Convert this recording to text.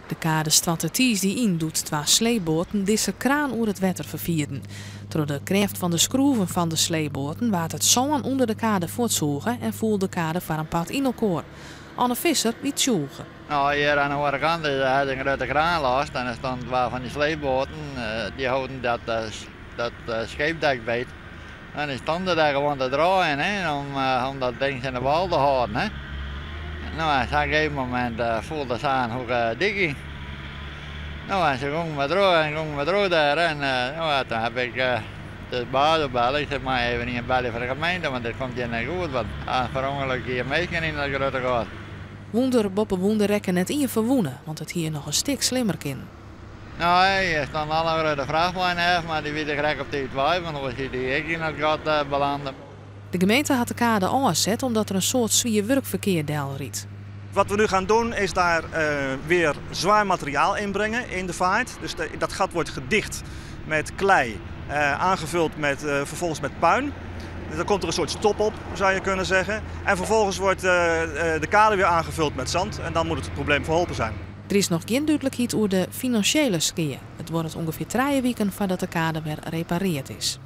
De kade Stwatte die in doet 2 sleeboten deze kraan oer het wetter vervierden. Door de kracht van de schroeven van de sleeboten waart het zo'n onder de kade voortzogen en voelde de kade voor een pad in elkaar. Anne Visser liet zoegen. Nou, hier aan de andere kant had een grote kraan last en er stond waar van die sleeboten, die houden dat scheepdek beet. En die stonden daar gewoon te draaien om dat ding in de wal te houden. Hè. Nou, op een gegeven moment voelde ze aan hoe dik ging. Nou, en ze gingen me door daar en toen heb ik de baas gebeld. Ik zeg maar even niet een bellen voor de gemeente, want dit komt hier niet goed, want per ongeluk hier meegaan in dat grote gat. Woender boppen woender rekken net in je verwoenen, want het hier nog een stuk slimmer kind. Nou, hier staan alle grote vrachtlijnen af, maar die willen gelijk op die 2, want dan zie die ik in het gat belanden. De gemeente had de kade aangezet omdat er een soort zwier werkverkeer riet. Wat we nu gaan doen is daar weer zwaar materiaal inbrengen in de vaart. Dus dat gat wordt gedicht met klei, aangevuld met, vervolgens met puin. Dus dan komt er een soort stop op, zou je kunnen zeggen. En vervolgens wordt de kade weer aangevuld met zand en dan moet het probleem verholpen zijn. Er is nog geen duidelijkheid over de financiële skeer. Het wordt ongeveer 3 weken voordat de kade weer repareerd is.